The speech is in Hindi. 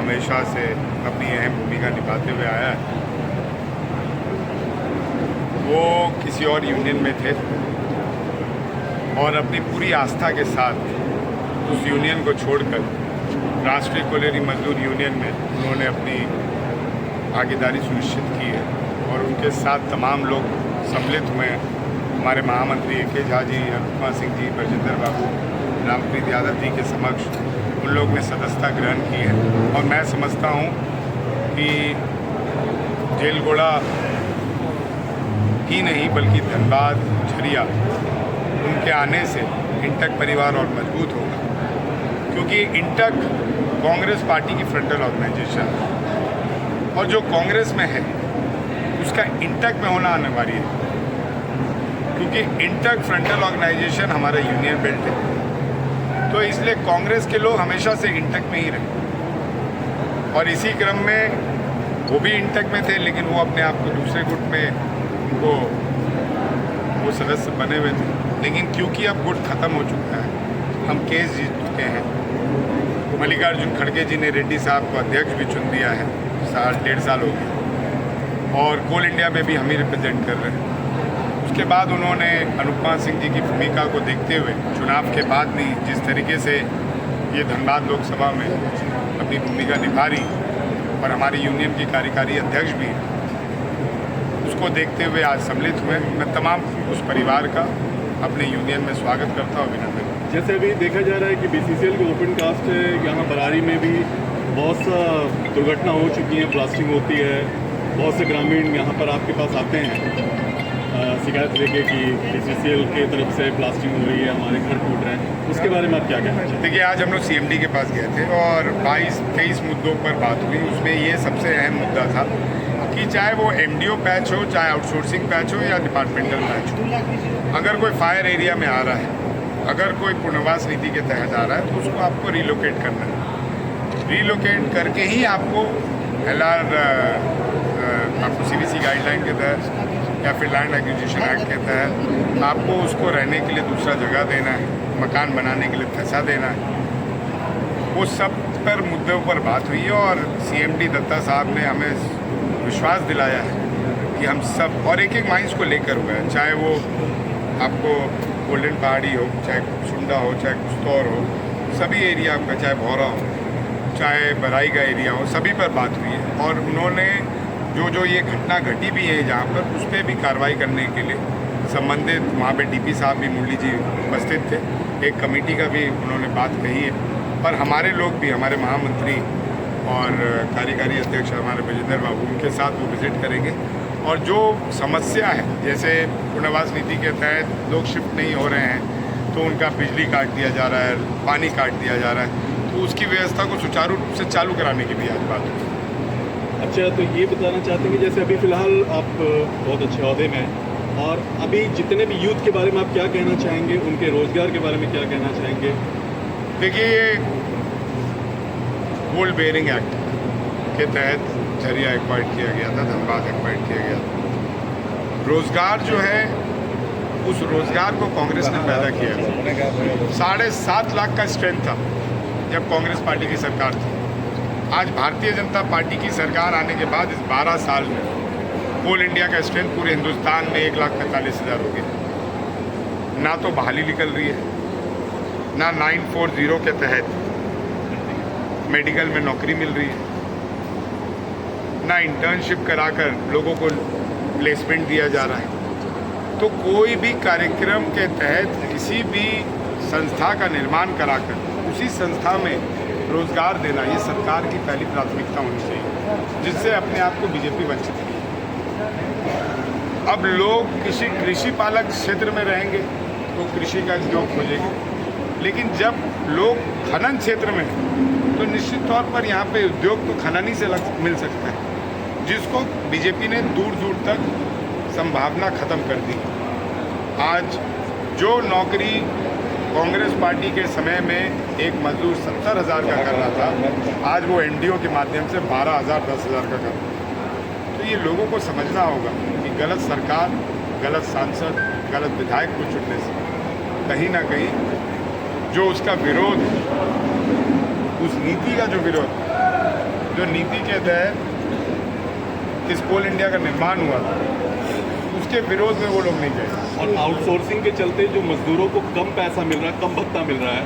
हमेशा से अपनी अहम भूमिका निभाते हुए आया है। वो किसी और यूनियन में थे और अपनी पूरी आस्था के साथ उस यूनियन को छोड़कर राष्ट्रीय कोयलेरी मजदूर यूनियन में उन्होंने अपनी भागीदारी सुनिश्चित की है और उनके साथ तमाम लोग सम्मिलित हुए हैं। हमारे महामंत्री ए.के. झा जी, अनुपमा सिंह जी, ब्रजेंद्र बाबू, रामप्रीत यादव जी के समक्ष उन लोग ने सदस्यता ग्रहण की है और मैं समझता हूँ कि जेलगोड़ा ही नहीं बल्कि धनबाद, झरिया उनके आने से इंटक परिवार और मजबूत होगा, क्योंकि इंटक कांग्रेस पार्टी की फ्रंटल ऑर्गेनाइजेशन है और जो कांग्रेस में है उसका इंटक में होना अनिवार्य है, क्योंकि इंटक फ्रंटल ऑर्गेनाइजेशन हमारा यूनियन बेल्ट है। तो इसलिए कांग्रेस के लोग हमेशा से इंटक में ही रहे और इसी क्रम में वो भी इंटक में थे, लेकिन वो अपने आप को दूसरे गुट में उनको वो सदस्य बने हुए थे। लेकिन क्योंकि अब गुट खत्म हो चुका है, हम केस जीत चुके हैं, मल्लिकार्जुन खड़गे जी ने रेड्डी साहब को अध्यक्ष भी चुन दिया है, 1.5 साल हो गए और कोल इंडिया में भी हम ही रिप्रेजेंट कर रहे हैं। उसके बाद उन्होंने अनुपमा सिंह जी की भूमिका को देखते हुए चुनाव के बाद भी जिस तरीके से ये धनबाद लोकसभा में अपनी भूमिका निभा रही और हमारी यूनियन की कार्यकारी अध्यक्ष भी, उसको देखते हुए आज सम्मिलित हुए। मैं तमाम उस परिवार का अपने यूनियन में स्वागत करता हूँ, अभिनंदन। जैसे अभी देखा जा रहा है कि बीसीसीएल की ओपन कास्ट है, यहाँ बरारी में भी बहुत सा दुर्घटना हो चुकी है, ब्लास्टिंग होती है, बहुत से ग्रामीण यहाँ पर आपके पास आते हैं शिकायत लेके कि बीसीसीएल की तरफ से ब्लास्टिंग हो रही है, हमारे घर टूट रहे हैं, उसके बारे में आप क्या कहना चाहते हैं? देखिए, आज हम लोग सीएमडी के पास गए थे और 22-23 मुद्दों पर बात हुई। उसमें ये सबसे अहम मुद्दा था कि चाहे वो एमडीओ पैच हो, चाहे आउटसोर्सिंग पैच हो या डिपार्टमेंटल पैच हो, अगर कोई फायर एरिया में आ रहा है, अगर कोई पुनर्वास नीति के तहत आ रहा है, तो उसको आपको रिलोकेट करना है। रिलोकेट करके ही आपको LR आपको CBC गाइडलाइन के तहत या फिर लैंड एक्विजिशन एक्ट के तहत आपको उसको रहने के लिए दूसरा जगह देना है, मकान बनाने के लिए पैसा देना है। वो सब पर मुद्दों पर बात हुई है और CMD दत्ता साहब ने हमें विश्वास दिलाया है कि हम सब और एक माइंस को लेकर हुए हैं, चाहे वो आपको गोल्डन पहाड़ी हो, चाहे सुंडा हो, चाहे कुस्तौर हो, सभी एरिया आपका, चाहे भौरा हो, चाहे बराई का एरिया हो, सभी पर बात हुई है। और उन्होंने जो ये घटना घटी भी है जहाँ पर, उस पर भी कार्रवाई करने के लिए संबंधित वहाँ पे DP साहब भी, मुरली जी उपस्थित थे, एक कमेटी का भी उन्होंने बात कही है। और हमारे लोग भी, हमारे महामंत्री और कार्यकारी अध्यक्ष हमारे ब्रजेंद्र बाबू, उनके साथ वो विजिट करेंगे और जो समस्या है, जैसे पुनर्वास नीति के तहत लोग शिफ्ट नहीं हो रहे हैं तो उनका बिजली काट दिया जा रहा है, पानी काट दिया जा रहा है, तो उसकी व्यवस्था को सुचारू रूप से चालू कराने की भी आज बात हुई। अच्छा, तो ये बताना चाहते हैं कि जैसे अभी फ़िलहाल आप बहुत अच्छे ओहदे में हैं और अभी जितने भी यूथ के बारे में आप क्या कहना चाहेंगे, उनके रोज़गार के बारे में क्या कहना चाहेंगे? देखिए, गोल्ड बेयरिंग एक्ट के तहत झरिया एक्वायर्ड किया गया था, धनबाद एक्वायर्ड किया गया था। रोज़गार जो है, उस रोज़गार को कांग्रेस ने पैदा किया। 7.5 लाख का स्ट्रेंथ था जब कांग्रेस पार्टी की सरकार थी। आज भारतीय जनता पार्टी की सरकार आने के बाद इस 12 साल में कोल इंडिया का स्ट्रेंथ पूरे हिंदुस्तान में 1,45,000 हो गया। ना तो बहाली निकल रही है, ना 940 के तहत मेडिकल में नौकरी मिल रही है, ना इंटर्नशिप कराकर लोगों को प्लेसमेंट दिया जा रहा है। तो कोई भी कार्यक्रम के तहत किसी भी संस्था का निर्माण कराकर उसी संस्था में रोज़गार देना, ये सरकार की पहली प्राथमिकता होनी चाहिए, जिससे अपने आप को बीजेपी वंचित है। अब लोग कृषि पालक क्षेत्र में रहेंगे तो कृषि का उद्योग खोजेंगे, लेकिन जब लोग खनन क्षेत्र में हैं तो निश्चित तौर पर यहाँ पे उद्योग तो खनन ही से मिल सकता है, जिसको बीजेपी ने दूर दूर तक संभावना ख़त्म कर दी। आज जो नौकरी कांग्रेस पार्टी के समय में एक मजदूर 70,000 का कर रहा था, आज वो एनडीओ के माध्यम से 12,000, 10,000 का कर रहा है। तो ये लोगों को समझना होगा कि गलत सरकार, गलत सांसद, गलत विधायक को चुनने से कहीं ना कहीं जो उसका विरोध, उस नीति का जो विरोध जो नीति के तहत इस कोल इंडिया का निर्माण हुआ था उसके विरोध में वो लोग नहीं गए। और आउटसोर्सिंग के चलते जो मजदूरों को कम पैसा मिल रहा है, कम भत्ता मिल रहा है,